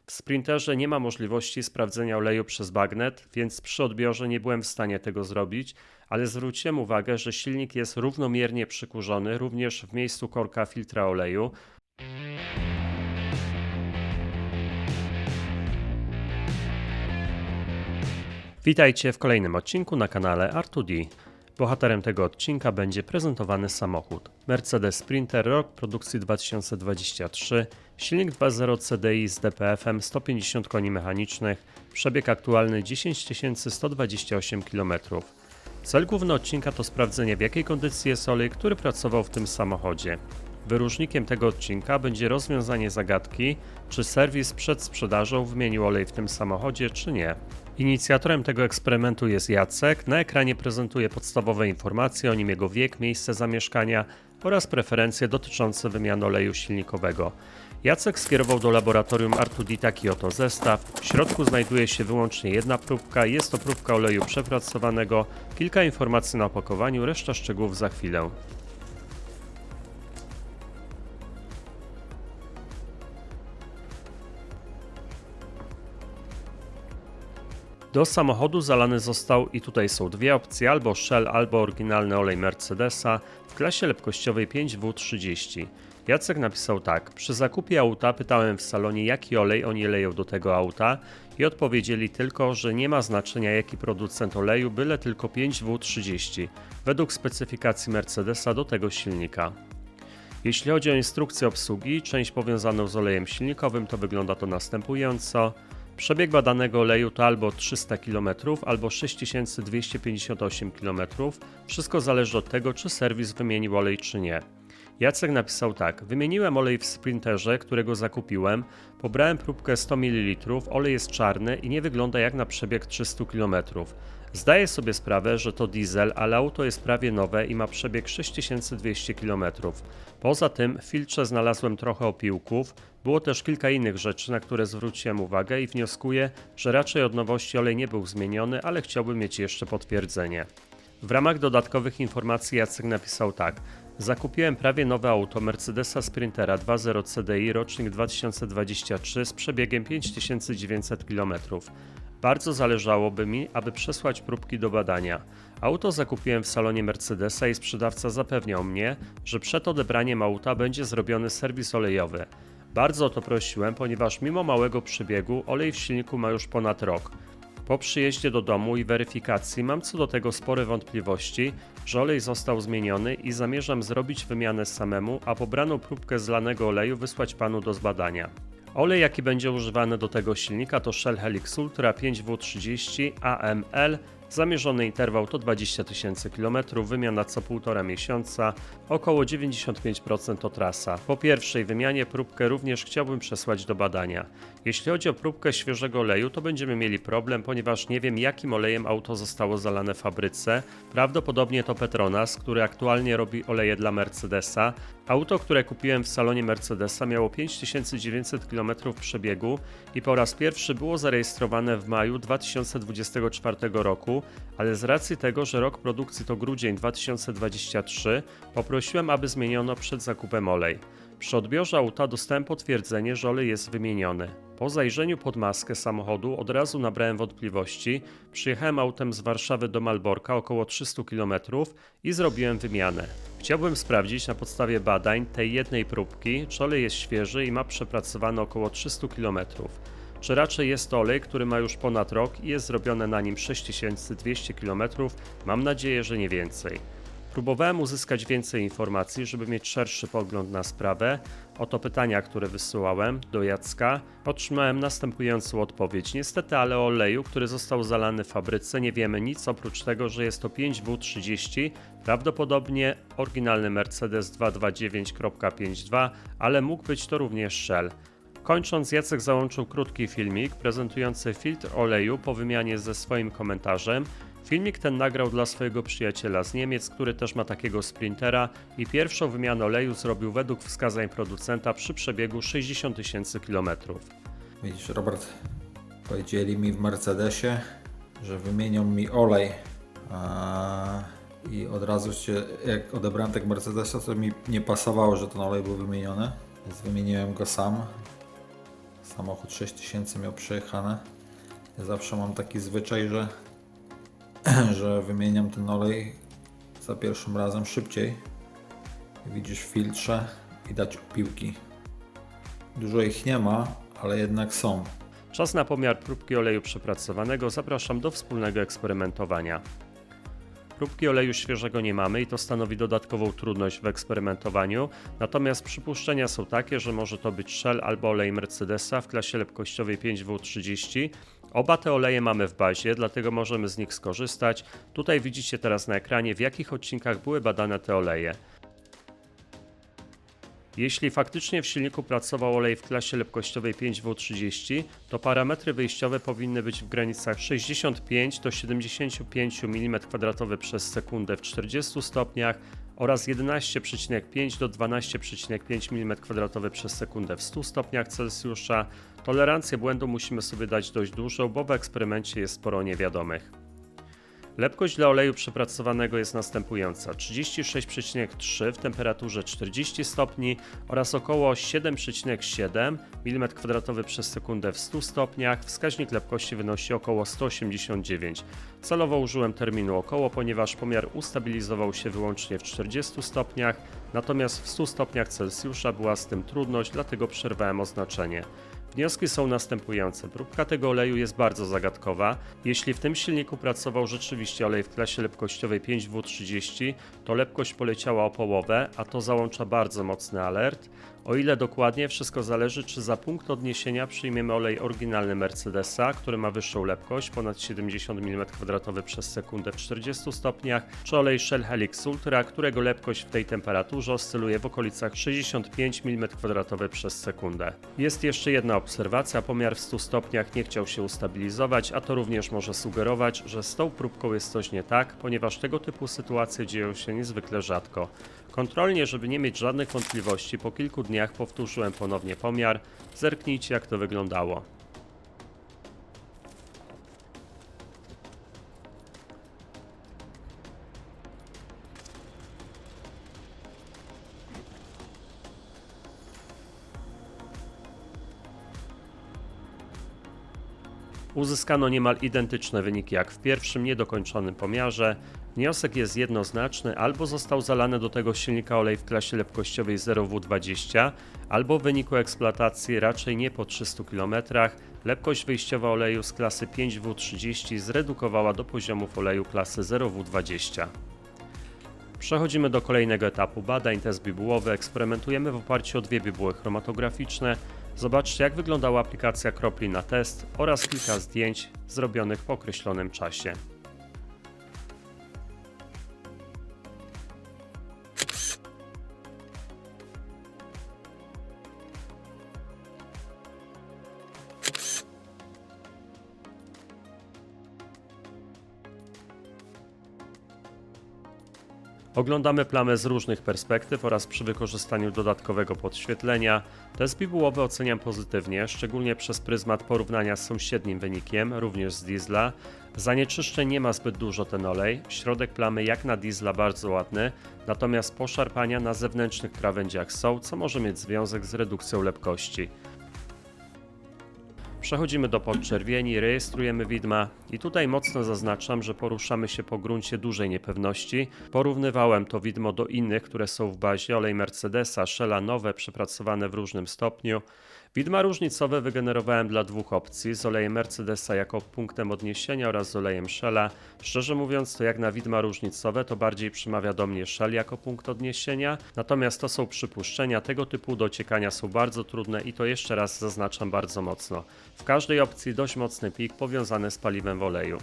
W Sprinterze nie ma możliwości sprawdzenia oleju przez bagnet, więc przy odbiorze nie byłem w stanie tego zrobić, ale zwróciłem uwagę, że silnik jest równomiernie przykurzony również w miejscu korka filtra oleju. Witajcie w kolejnym odcinku na kanale R2D. Bohaterem tego odcinka będzie prezentowany samochód Mercedes Sprinter, rok produkcji 2023, silnik 2.0 CDI z DPF-em 150 koni mechanicznych, przebieg aktualny 10 128 km. Cel główny odcinka to sprawdzenie, w jakiej kondycji jest olej, który pracował w tym samochodzie. Wyróżnikiem tego odcinka będzie rozwiązanie zagadki, czy serwis przed sprzedażą wymienił olej w tym samochodzie, czy nie. Inicjatorem tego eksperymentu jest Jacek. Na ekranie prezentuje podstawowe informacje, o nim jego wiek, miejsce zamieszkania oraz preferencje dotyczące wymiany oleju silnikowego. Jacek skierował do laboratorium R2D taki oto zestaw. W środku znajduje się wyłącznie jedna próbka, jest to próbka oleju przepracowanego, kilka informacji na opakowaniu, reszta szczegółów za chwilę. Do samochodu zalany został, i tutaj są dwie opcje, albo Shell, albo oryginalny olej Mercedesa w klasie lepkościowej 5W30. Jacek napisał tak: przy zakupie auta pytałem w salonie, jaki olej oni leją do tego auta i odpowiedzieli tylko, że nie ma znaczenia jaki producent oleju, byle tylko 5W30 według specyfikacji Mercedesa do tego silnika. Jeśli chodzi o instrukcję obsługi, część powiązaną z olejem silnikowym, to wygląda to następująco. Przebieg badanego oleju to albo 300 km, albo 6258 km. Wszystko zależy od tego, czy serwis wymienił olej, czy nie. Jacek napisał tak: wymieniłem olej w Sprinterze, którego zakupiłem, pobrałem próbkę 100 ml, olej jest czarny i nie wygląda jak na przebieg 300 km. Zdaję sobie sprawę, że to diesel, ale auto jest prawie nowe i ma przebieg 6200 km. Poza tym w filtrze znalazłem trochę opiłków, było też kilka innych rzeczy, na które zwróciłem uwagę i wnioskuję, że raczej od nowości olej nie był zmieniony, ale chciałbym mieć jeszcze potwierdzenie. W ramach dodatkowych informacji Jacek napisał tak: zakupiłem prawie nowe auto Mercedesa Sprintera 2.0 CDI rocznik 2023 z przebiegiem 5900 km. Bardzo zależałoby mi, aby przesłać próbki do badania. Auto zakupiłem w salonie Mercedesa i sprzedawca zapewniał mnie, że przed odebraniem auta będzie zrobiony serwis olejowy. Bardzo o to prosiłem, ponieważ mimo małego przebiegu olej w silniku ma już ponad rok. Po przyjeździe do domu i weryfikacji mam co do tego spore wątpliwości, że olej został zmieniony i zamierzam zrobić wymianę samemu, a pobraną próbkę zlanego oleju wysłać panu do zbadania. Olej, jaki będzie używany do tego silnika, to Shell Helix Ultra 5W30 AML. Zamierzony interwał to 20 000 km, wymiana co 1,5 miesiąca, około 95% to trasa. Po pierwszej wymianie próbkę również chciałbym przesłać do badania. Jeśli chodzi o próbkę świeżego oleju, to będziemy mieli problem, ponieważ nie wiem, jakim olejem auto zostało zalane w fabryce. Prawdopodobnie to Petronas, który aktualnie robi oleje dla Mercedesa. Auto, które kupiłem w salonie Mercedesa, miało 5900 km przebiegu i po raz pierwszy było zarejestrowane w maju 2024 roku, ale z racji tego, że rok produkcji to grudzień 2023, poprosiłem, aby zmieniono przed zakupem olej. Przy odbiorze auta dostałem potwierdzenie, że olej jest wymieniony. Po zajrzeniu pod maskę samochodu od razu nabrałem wątpliwości, przyjechałem autem z Warszawy do Malborka około 300 km i zrobiłem wymianę. Chciałbym sprawdzić na podstawie badań tej jednej próbki, czy olej jest świeży i ma przepracowane około 300 km. Czy raczej jest to olej, który ma już ponad rok i jest zrobione na nim 6200 km, mam nadzieję, że nie więcej. Próbowałem uzyskać więcej informacji, żeby mieć szerszy pogląd na sprawę. Oto pytania, które wysyłałem do Jacka. Otrzymałem następującą odpowiedź. Niestety, ale o oleju, który został zalany w fabryce, nie wiemy nic oprócz tego, że jest to 5W30, prawdopodobnie oryginalny Mercedes 229.52, ale mógł być to również Shell. Kończąc, Jacek załączył krótki filmik prezentujący filtr oleju po wymianie ze swoim komentarzem. Filmik ten nagrał dla swojego przyjaciela z Niemiec, który też ma takiego Sprintera i pierwszą wymianę oleju zrobił według wskazań producenta przy przebiegu 60 000 km. Widzisz, Robert, powiedzieli mi w Mercedesie, że wymienią mi olej. I od razu jak odebrałem tego Mercedesa, to mi nie pasowało, że ten olej był wymieniony, więc wymieniłem go sam. Samochód 6000 miał przejechane. Ja zawsze mam taki zwyczaj, że wymieniam ten olej za pierwszym razem szybciej. Widzisz w filtrze, widać opiłki. Dużo ich nie ma, ale jednak są. Czas na pomiar próbki oleju przepracowanego. Zapraszam do wspólnego eksperymentowania. Próbki oleju świeżego nie mamy i to stanowi dodatkową trudność w eksperymentowaniu, natomiast przypuszczenia są takie, że może to być Shell albo olej Mercedesa w klasie lepkościowej 5W30. Oba te oleje mamy w bazie, dlatego możemy z nich skorzystać. Tutaj widzicie teraz na ekranie, w jakich odcinkach były badane te oleje. Jeśli faktycznie w silniku pracował olej w klasie lepkościowej 5W30, to parametry wyjściowe powinny być w granicach 65 do 75 mm2 przez sekundę w 40 stopniach oraz 11,5 do 12,5 mm2 przez sekundę w 100 stopniach Celsjusza. Tolerancję błędu musimy sobie dać dość dużą, bo w eksperymencie jest sporo niewiadomych. Lepkość dla oleju przepracowanego jest następująca: 36,3 w temperaturze 40 stopni oraz około 7,7 mm2 przez sekundę w 100 stopniach. Wskaźnik lepkości wynosi około 189. Celowo użyłem terminu około, ponieważ pomiar ustabilizował się wyłącznie w 40 stopniach, natomiast w 100 stopniach Celsjusza była z tym trudność, dlatego przerwałem oznaczenie. Wnioski są następujące. Próbka tego oleju jest bardzo zagadkowa. Jeśli w tym silniku pracował rzeczywiście olej w klasie lepkościowej 5W30, to lepkość poleciała o połowę, a to załącza bardzo mocny alert. O ile dokładnie, wszystko zależy, czy za punkt odniesienia przyjmiemy olej oryginalny Mercedesa, który ma wyższą lepkość, ponad 70 mm2 przez sekundę w 40 stopniach, czy olej Shell Helix Ultra, którego lepkość w tej temperaturze oscyluje w okolicach 65 mm2 przez sekundę. Jest jeszcze jedna obserwacja: pomiar w 100 stopniach nie chciał się ustabilizować, a to również może sugerować, że z tą próbką jest coś nie tak, ponieważ tego typu sytuacje dzieją się niezwykle rzadko. Kontrolnie, żeby nie mieć żadnych wątpliwości, po kilku dniach powtórzyłem ponownie pomiar. Zerknijcie, jak to wyglądało. Uzyskano niemal identyczne wyniki jak w pierwszym niedokończonym pomiarze. Wniosek jest jednoznaczny: albo został zalany do tego silnika olej w klasie lepkościowej 0W20, albo w wyniku eksploatacji raczej nie po 300 km lepkość wyjściowa oleju z klasy 5W30 zredukowała do poziomów oleju klasy 0W20. Przechodzimy do kolejnego etapu badań, test bibułowy. Eksperymentujemy w oparciu o dwie bibuły chromatograficzne. Zobaczcie, jak wyglądała aplikacja kropli na test oraz kilka zdjęć zrobionych po określonym czasie. Oglądamy plamę z różnych perspektyw oraz przy wykorzystaniu dodatkowego podświetlenia. Test bibułowy oceniam pozytywnie, szczególnie przez pryzmat porównania z sąsiednim wynikiem, również z diesla. Zanieczyszczeń nie ma zbyt dużo ten olej, środek plamy jak na diesla bardzo ładny, natomiast poszarpania na zewnętrznych krawędziach są, co może mieć związek z redukcją lepkości. Przechodzimy do podczerwieni, rejestrujemy widma i tutaj mocno zaznaczam, że poruszamy się po gruncie dużej niepewności. Porównywałem to widmo do innych, które są w bazie: olej Mercedesa, Shella nowe, przepracowane w różnym stopniu. Widma różnicowe wygenerowałem dla dwóch opcji: z olejem Mercedesa jako punktem odniesienia oraz z olejem Shella. Szczerze mówiąc, to jak na widma różnicowe, to bardziej przemawia do mnie Shell jako punkt odniesienia, natomiast to są przypuszczenia, tego typu dociekania są bardzo trudne i to jeszcze raz zaznaczam bardzo mocno. W każdej opcji dość mocny pik powiązany z paliwem w oleju.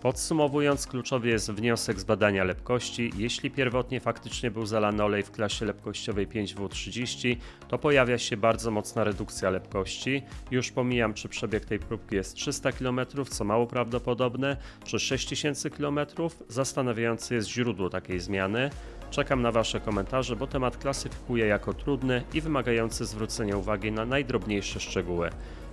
Podsumowując, kluczowy jest wniosek z badania lepkości. Jeśli pierwotnie faktycznie był zalany olej w klasie lepkościowej 5W30, to pojawia się bardzo mocna redukcja lepkości. Już pomijam, czy przebieg tej próbki jest 300 km, co mało prawdopodobne, czy 6000 km. Zastanawiające jest źródło takiej zmiany. Czekam na Wasze komentarze, bo temat klasyfikuję jako trudny i wymagający zwrócenia uwagi na najdrobniejsze szczegóły.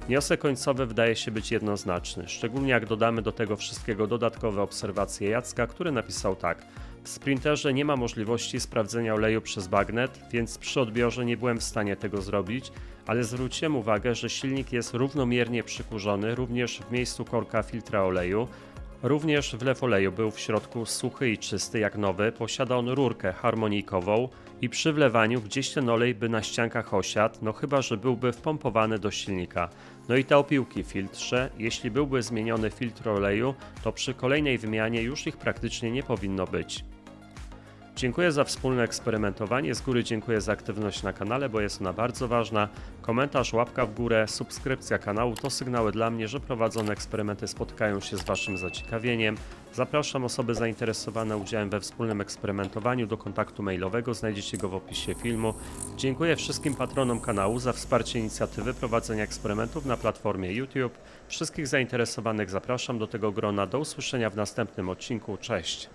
Wniosek końcowy wydaje się być jednoznaczny, szczególnie jak dodamy do tego wszystkiego dodatkowe obserwacje Jacka, który napisał tak: W Sprinterze nie ma możliwości sprawdzenia oleju przez bagnet, więc przy odbiorze nie byłem w stanie tego zrobić, ale zwróciłem uwagę, że silnik jest równomiernie przykurzony również w miejscu korka filtra oleju. Również wlew oleju był w środku suchy i czysty jak nowy, posiada on rurkę harmonikową i przy wlewaniu gdzieś ten olej by na ściankach osiadł, no chyba że byłby wpompowany do silnika. No i te opiłki w filtrze, jeśli byłby zmieniony filtr oleju, to przy kolejnej wymianie już ich praktycznie nie powinno być. Dziękuję za wspólne eksperymentowanie, z góry dziękuję za aktywność na kanale, bo jest ona bardzo ważna. Komentarz, łapka w górę, subskrypcja kanału to sygnały dla mnie, że prowadzone eksperymenty spotkają się z Waszym zaciekawieniem. Zapraszam osoby zainteresowane udziałem we wspólnym eksperymentowaniu do kontaktu mailowego, znajdziecie go w opisie filmu. Dziękuję wszystkim patronom kanału za wsparcie inicjatywy prowadzenia eksperymentów na platformie YouTube. Wszystkich zainteresowanych zapraszam do tego grona. Do usłyszenia w następnym odcinku. Cześć!